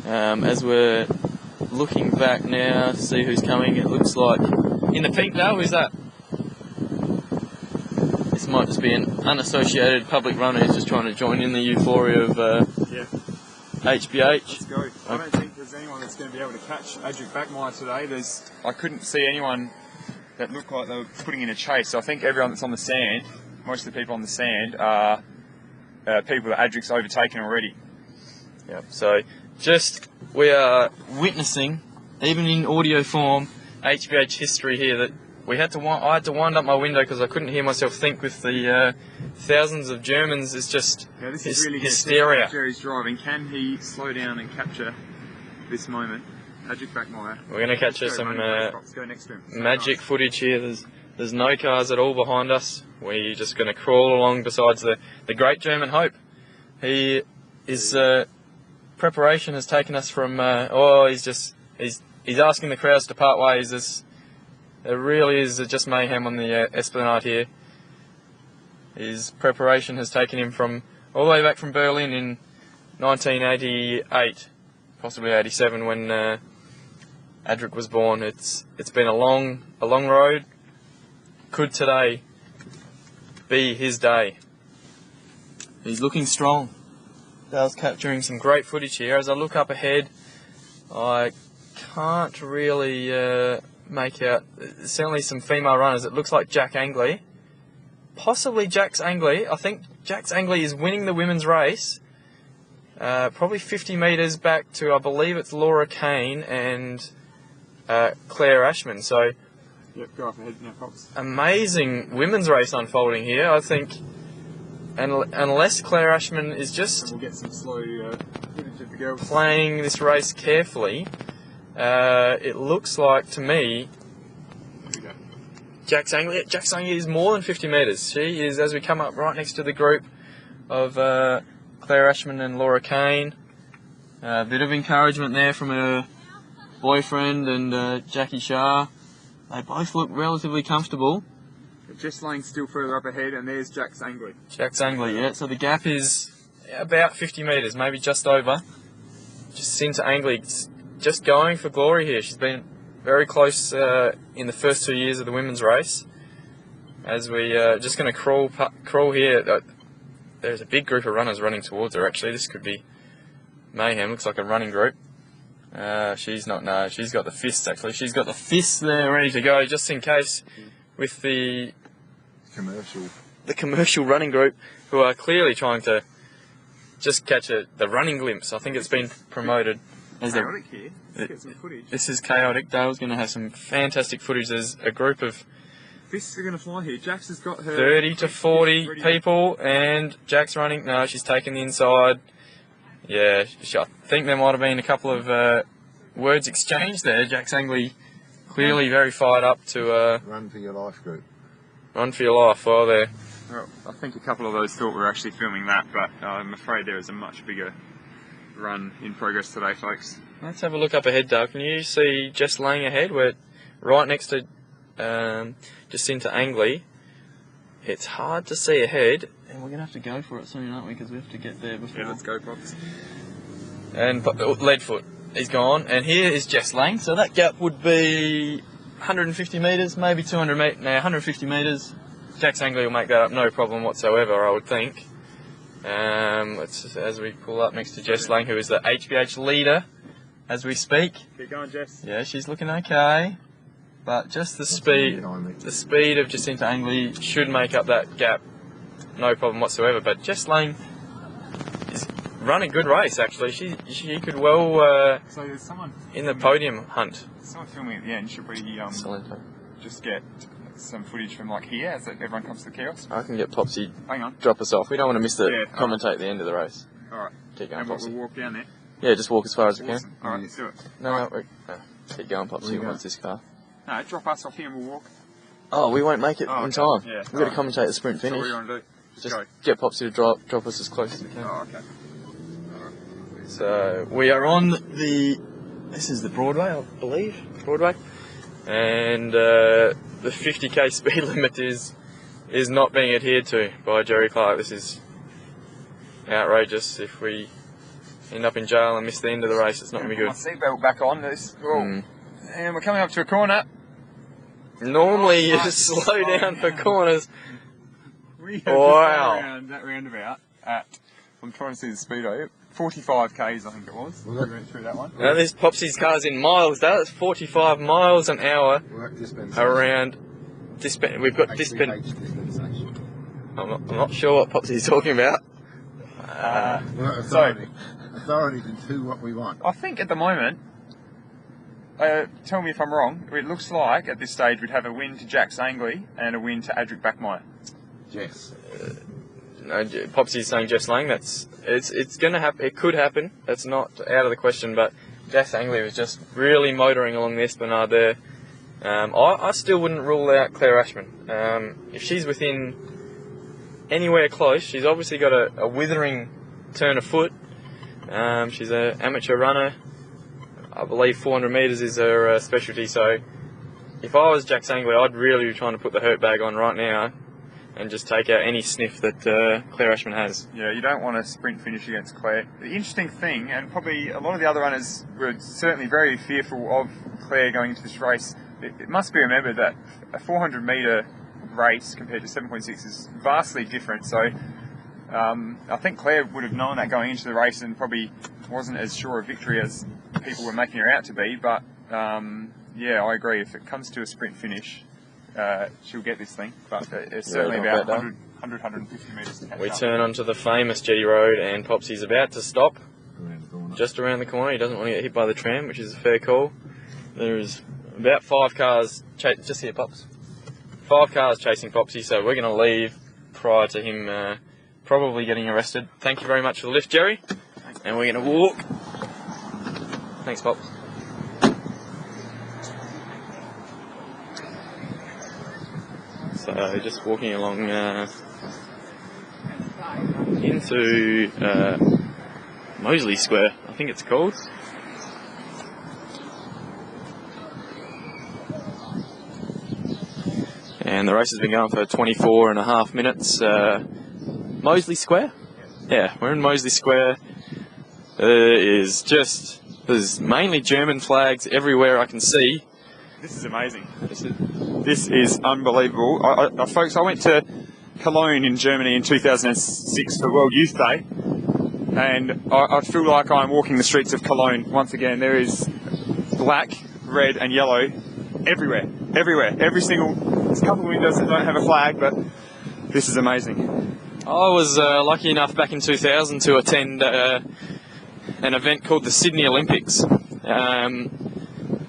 As we're looking back now to see who's coming, it looks like in the pink now, who's that? This might just be an unassociated public runner who's just trying to join in the euphoria of HBH. Let's go. I don't think there's anyone that's going to be able to catch Adric Backmeyer today. I couldn't see anyone that looked like they were putting in a chase. So I think everyone that's on the sand, most of the people on the sand are people that Adric's overtaken already. Yep. So we are witnessing, even in audio form, HBH history here. That I had to wind up my window because I couldn't hear myself think with the thousands of Germans. It's just this is really hysteria. Jerry's driving. Can he slow down and capture this moment? Adric Backmeyer. We're going to capture some go next to him. magic footage here. There's no cars at all behind us. We're just going to crawl along besides the great German hope. He is preparation has taken us from he's asking the crowds to part ways. There really is just mayhem on the Esplanade here. His preparation has taken him from all the way back from Berlin in 1988, possibly 87 when Adric was born. It's been a long road. Could today be his day? He's looking strong. Dale's capturing some great footage here. As I look up ahead, I can't really make out. Certainly some female runners. It looks like Jack Angley. Possibly Jax Angley. I think Jax Angley is winning the women's race. Probably 50 metres back to, I believe it's Laura Kane and Claire Ashman. So, yep, go up ahead now, Pops. Amazing women's race unfolding here. I think, unless Claire Ashman is just we'll get some slow footage of the girls playing this race carefully, it looks like to me Jax Angley is more than 50 metres. She is, as we come up right next to the group of Claire Ashman and Laura Kane. A bit of encouragement there from her boyfriend and Jackie Shah. They both look relatively comfortable. Just laying still further up ahead, and there's Jax Angley. Jax Angley, yeah. So the gap is about 50 metres, maybe just over. Just into Angley, just going for glory here. She's been very close in the first 2 years of the women's race. As we just going to crawl here. There's a big group of runners running towards her. Actually, this could be mayhem. Looks like a running group. She's not. No, she's got the fists. Actually, she's got the fists there ready to go, just in case. With the commercial running group, who are clearly trying to just catch the running glimpse. I think it's been promoted as chaotic here. Let's get some footage. This is chaotic. Dale's going to have some fantastic footage. There's a group of fists are going to fly here. Jax has got her 30 to 40 people, and Jack's running. No, she's taken the inside. Yeah, I think there might have been a couple of words exchanged there. Jax Angley clearly very fired up to Run for your life group. Run for your life while there. Well, I think a couple of those thought we were actually filming that, but I'm afraid there is a much bigger run in progress today, folks. Let's have a look up ahead, Dale. Can you see Jess laying ahead? We're right next to Jacinta Angley. It's hard to see ahead, and we're going to have to go for it soon, aren't we? Because we have to get there before. Yeah, let's go, Pops. And Leadfoot is gone, and here is Jess Lang. So that gap would be 150 metres, maybe 200 metres. Now 150 metres. Jax Angley will make that up, no problem whatsoever, I would think. As we pull up next to Jess Lang, who is the HBH leader as we speak. Keep going, Jess. Yeah, she's looking okay. But just the speed of Jacinta Angley should make up that gap, no problem whatsoever. But Jess Lang is running a good race, actually. She could well so there's someone in the podium hunt. Someone filming at the end. Should we just get some footage from like here as everyone comes to the kiosk? I can get Popsy. Hang on. Drop us off. We don't want to miss the commentate at the end of the race. All right. Keep going, and Popsy. we'll walk down there. Yeah, just walk as far as we can. All right, let's do it. No, keep going, Popsy. Who wants this car? No, drop us off here and we'll walk. Oh, we won't make it in time. Yeah. We've got to commentate the sprint finish. So what do you want to do? Just go. Get Popsy to drop us as close as we can. Oh, okay. So we are on this is the Broadway, I believe, Broadway, and the 50k speed limit is not being adhered to by Jerry Clarke. This is outrageous. If we end up in jail and miss the end of the race. It's not going to be My good. seatbelt back on. And we're coming up to a corner. Normally you slow down for corners. We have just gone around that roundabout at, I'm trying to see the speedo, 45 k's I think it was. We went through that one. Now this Popsy's car's in miles, that's 45 miles an hour around we've got dispensation. I'm not sure what Popsy's talking about. Authority to do what we want. I think at the moment, tell me if I'm wrong, it looks like at this stage we'd have a win to Jack Sangley and a win to Adric Backmeyer. Yes. No, Popsy's saying Jess Lang. It's going to happen. It could happen. That's not out of the question. But Jess Angley was just really motoring along the Esplanade there. I still wouldn't rule out Claire Ashman. If she's within anywhere close, she's obviously got a withering turn of foot. She's an amateur runner. I believe 400 metres is her specialty. So if I was Jack Sangley, I'd really be trying to put the hurt bag on right now and just take out any sniff that Claire Ashman has. Yeah, you don't want a sprint finish against Claire. The interesting thing, and probably a lot of the other runners were certainly very fearful of Claire going into this race, it must be remembered that a 400 metre race compared to 7.6 is vastly different. So I think Claire would have known that going into the race and probably wasn't as sure of victory as people were making her out to be. But yeah, I agree. If it comes to a sprint finish, she'll get this thing, but it's certainly about 150 metres to catch up. We turn onto the famous Jetty Road and Popsy's about to stop just around the corner. He doesn't want to get hit by the tram, which is a fair call. There's about 5 cars, just here Pops, 5 cars chasing Popsy, so we're going to leave prior to him probably getting arrested. Thank you very much for the lift, Jerry, and we're going to walk. Thanks, Pops. So just walking along into Moseley Square, I think it's called. And the race has been going for 24.5 minutes. Moseley Square? Yeah, we're in Moseley Square. There's mainly German flags everywhere I can see. This is amazing. This is unbelievable. Folks, I went to Cologne in Germany in 2006 for World Youth Day, and I feel like I'm walking the streets of Cologne once again. There is black, red and yellow everywhere. Every single... There's a couple of windows that don't have a flag, but this is amazing. I was lucky enough back in 2000 to attend an event called the Sydney Olympics.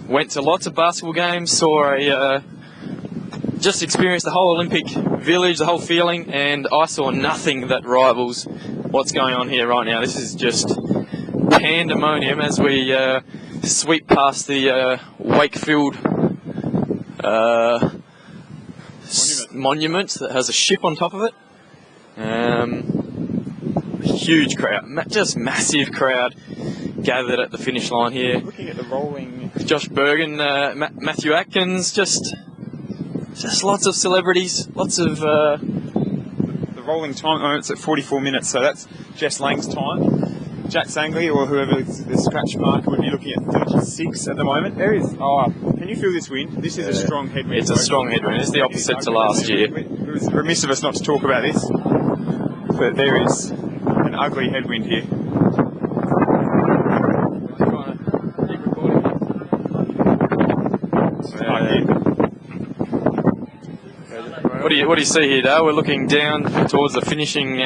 Went to lots of basketball games, just experienced the whole Olympic village, the whole feeling, and I saw nothing that rivals what's going on here right now. This is just pandemonium as we sweep past the Wakefield monument that has a ship on top of it. Huge crowd, just massive crowd gathered at the finish line here. Looking at the rolling... Josh Bergen, Matthew Atkins, just lots of celebrities, lots of... The rolling time moments at 44 minutes, so that's Jess Lang's time. Jack Sangley, or whoever the scratch marker, would be looking at 36 at the moment. There is... Oh, can you feel this wind? This is a strong headwind. It's a strong headwind. It's the opposite to last year. It was remiss of us not to talk about this, but there is an ugly headwind here. What do you see here, Dale? We're looking down towards the finishing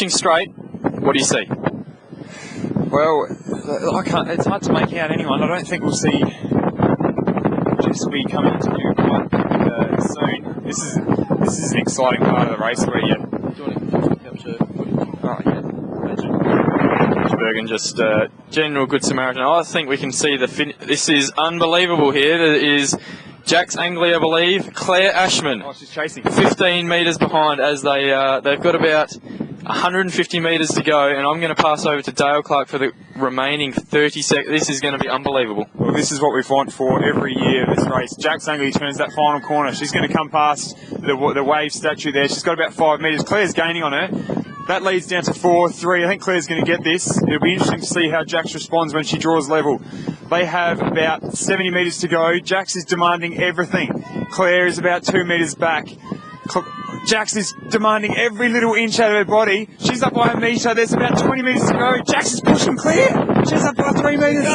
straight. What do you see? Well, I can't. It's hard to make out anyone. I don't think we'll see Jess will be coming to you quite soon. This is an exciting part of the race where you. Bergen, just general good Samaritan. I think we can see this is unbelievable here. There is Jax Angley, I believe, Claire Ashman. Oh, she's chasing. 15 metres behind as they've got about 150 metres to go, and I'm going to pass over to Dale Clarke for the remaining 30 seconds. This is going to be unbelievable. Well, this is what we've wanted for every year of this race. Jax Angley turns that final corner. She's going to come past the wave statue there. She's got about 5 metres. Claire's gaining on her. That leads down to 4-3. I think Claire's going to get this. It'll be interesting to see how Jax responds when she draws level. They have about 70 metres to go. Jax is demanding everything. Claire is about 2 metres back. Jax is demanding every little inch out of her body. She's up by a metre. There's about 20 metres to go. Jax is pushing Claire. She's up by 3 metres.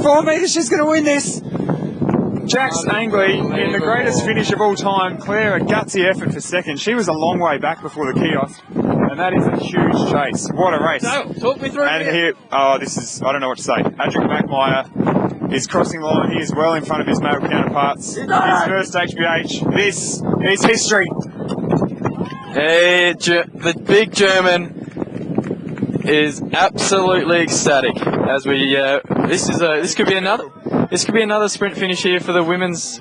4 metres. She's going to win this. Jax Angley in the greatest finish of all time. Claire, a gutsy effort for second. She was a long way back before the kiosk. And that is a huge chase. What a race. So, talk me through and here, this is, I don't know what to say. Adric Mackmeyer is crossing the line. He is well in front of his male counterparts. His first HBH. This is history. Hey, the big German is absolutely ecstatic as we. This could be another sprint finish here for the women's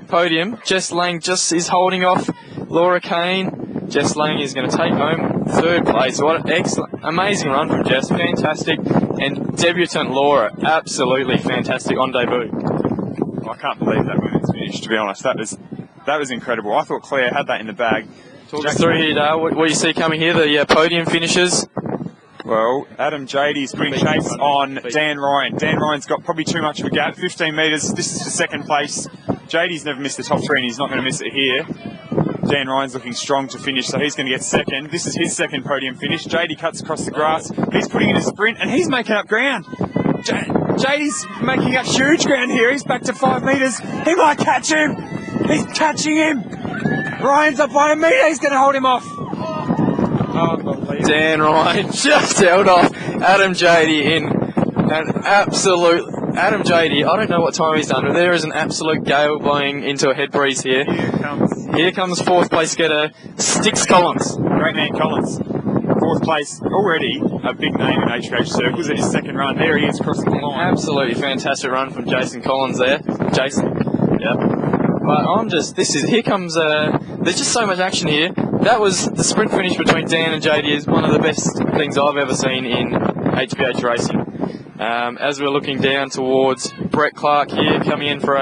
podium. Jess Lang just is holding off Laura Kane. Jess Lang is going to take home third place. What an excellent, amazing run from Jess. Fantastic. And debutant Laura, absolutely fantastic on debut. I can't believe that women's finish, to be honest. That was incredible. I thought Claire had that in the bag. Talk us through here, Dale. What you see coming here, the podium finishes. Well, Adam Jady's putting chase on Dan Ryan. Dan Ryan's got probably too much of a gap, 15 metres. This is for second place. Jady's never missed the top 3 and he's not going to miss it here. Dan Ryan's looking strong to finish, so he's going to get second. This is his second podium finish. Jady cuts across the grass. He's putting in a sprint and he's making up ground. Jady's making up huge ground here. He's back to 5 metres. He might catch him. He's catching him. Ryan's up by a metre. He's going to hold him off. Dan Ryan just held off Adam Jady in an absolute... Adam Jady, I don't know what time he's done, but there is an absolute gale blowing into a head breeze here. Here comes fourth place getter, Styx Collins. Great man Collins. Fourth place, already a big name in HBH circles at his second run. There he is crossing the line. Absolutely fantastic run from Jason Collins there. Jason, yep. But here comes, there's just so much action here. That was the sprint finish between Dan and JD is one of the best things I've ever seen in HBH racing. As we're looking down towards Brett Clarke here, coming in for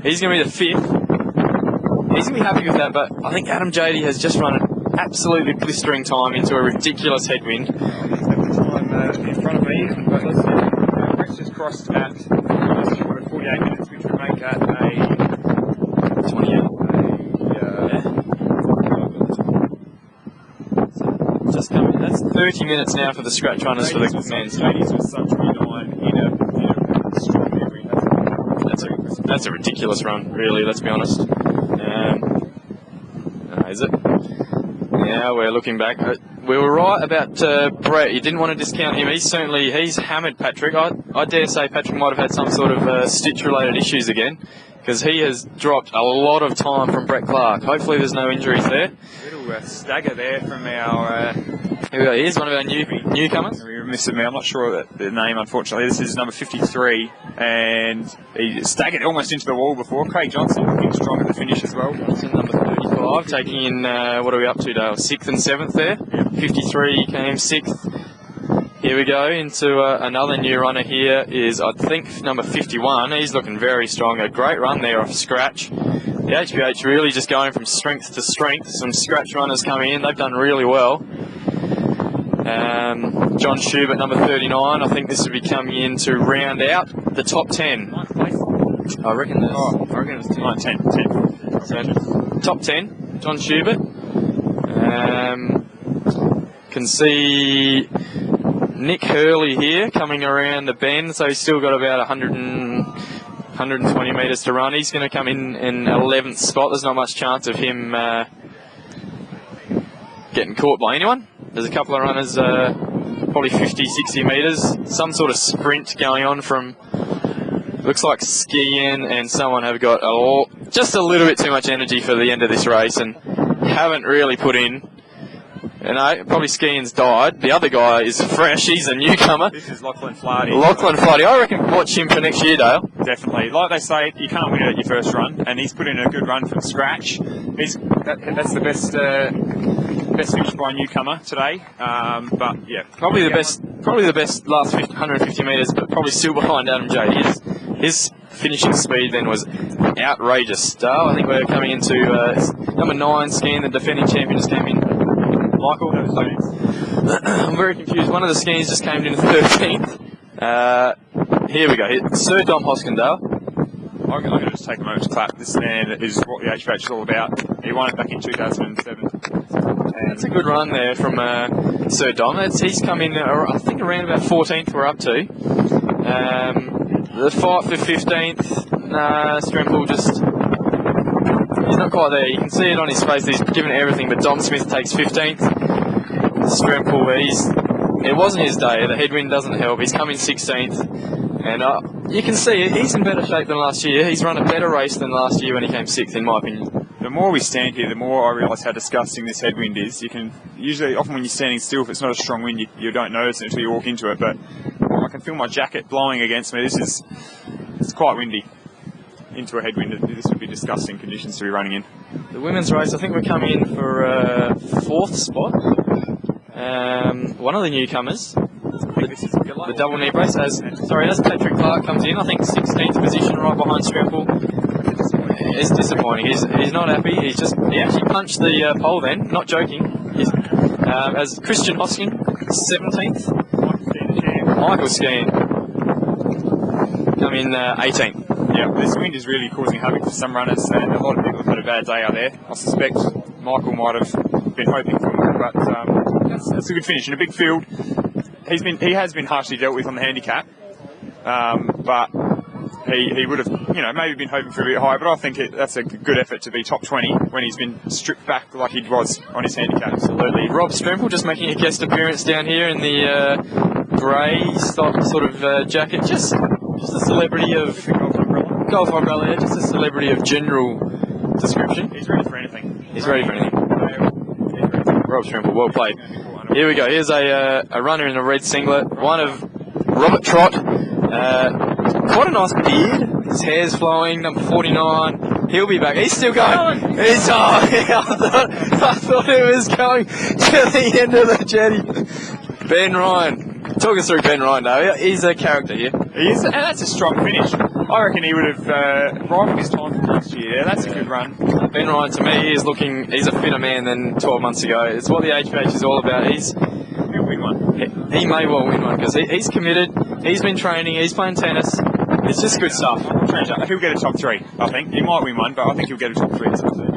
he's going to be the 5th. He's going to be happy with that, but I think Adam Jady has just run an absolutely blistering time into a ridiculous headwind. He's got the time in front of me, but let's see. Brett's just crossed at 48 minutes, which would make that a 28. Just coming. That's 30 minutes now for the scratch runners for the men's. Jady's was such a good line in a strong heavy. That's a ridiculous run, really. Let's be honest. Is it? Now we're looking back. We were right about Brett. You didn't want to discount him. He's hammered Patrick. I dare say Patrick might have had some sort of stitch-related issues again, because he has dropped a lot of time from Brett Clarke. Hopefully there's no injuries there. Little stagger there from our... Here we go. Here's one of our newcomers. We missed him. I'm not sure the name, unfortunately. This is number 53, and he staggered almost into the wall before. Craig Johnson looking strong at the finish as well. Johnson, number 35, taking in, what are we up to, Dale? 6th and 7th there. Yep. 53 came 6th. Here we go into another new runner here is, I think, number 51. He's looking very strong. A great run there off scratch. The HBH really just going from strength to strength. Some scratch runners coming in. They've done really well. John Schubert, number 39. I think this will be coming in to round out the top 10. I reckon it's 10. So, top 10, John Schubert. Can see Nick Hurley here coming around the bend, so he's still got about 120 metres to run. He's going to come in 11th spot. There's not much chance of him getting caught by anyone. There's a couple of runners, probably 50, 60 metres. Some sort of sprint going on from, looks like Skian and someone have got just a little bit too much energy for the end of this race and haven't really put in. And probably Skian's died. The other guy is fresh. He's a newcomer. This is Lachlan Flaherty. Lachlan Flaherty. I reckon watch him for next year, Dale. Definitely. Like they say, you can't win it at your first run, and he's put in a good run from scratch. That's the best finish by a newcomer today. But yeah, probably the best last 150 metres, but probably still behind Adam Jady. His finishing speed then was outrageous. Dale, I think we're coming into number 9 Skian, the defending champion, just came in. Michael? I'm very confused. One of the skis just came in 13th. Here we go. Sir Dom Hoskindale. I'm going to just take a moment to clap. This man is what the HBH is all about. He won it back in 2007. That's a good run there from Sir Dom. He's come in, I think, around about 14th we're up to. The fight for 15th, Stremple just... He's not quite there. You can see it on his face. He's given it everything, but Dom Smith takes 15th. Stremple, it wasn't his day. The headwind doesn't help. He's come in 16th. And you can see it. He's in better shape than last year. He's run a better race than last year when he came 6th, in my opinion. The more we stand here, the more I realise how disgusting this headwind is. You can often when you're standing still, if it's not a strong wind, you don't notice it until you walk into it. But I can feel my jacket blowing against me. It's quite windy. Into a headwind, this would be disgusting conditions to be running in. The women's race, I think we're coming in for 4th spot. One of the newcomers. The double knee brace as Patrick Clarke comes in, I think 16th position right behind Stremple. It's disappointing. He's not happy. He actually punched the pole then, not joking. As Christian Hosking, 17th. Michael Skeen come in 18th. Yeah, this wind is really causing havoc for some runners, and a lot of people have had a bad day out there. I suspect Michael might have been hoping for more, but that's a good finish in a big field. He has been harshly dealt with on the handicap, but he would have, maybe been hoping for a bit higher. But I think that's a good effort to be top 20 when he's been stripped back like he was on his handicap. Absolutely. Rob Stremple just making a guest appearance down here in the grey sort of jacket. Just a celebrity of golf umbrella. Yeah, just a celebrity of general description. He's ready for anything. He's ready for anything. Rob Stremple, well played. Here we go. Here's a runner in a red singlet. One of Robert Trott. Quite a nice beard. His hair's flowing. Number 49. He'll be back. He's still going. I thought it was going to the end of the jetty. Ben Ryan. Talk us through Ben Ryan, though. He's a character here. He is, and that's a strong finish. I reckon he would have rivaled his time from last year. That's a good run. Ben Ryan, to me, he's a fitter man than 12 months ago. It's what the HBH is all about. He'll win one. He may well win one because he's committed. He's been training. He's playing tennis. It's just good stuff. He'll get a top 3, I think. He might win one, but I think he'll get a top 3.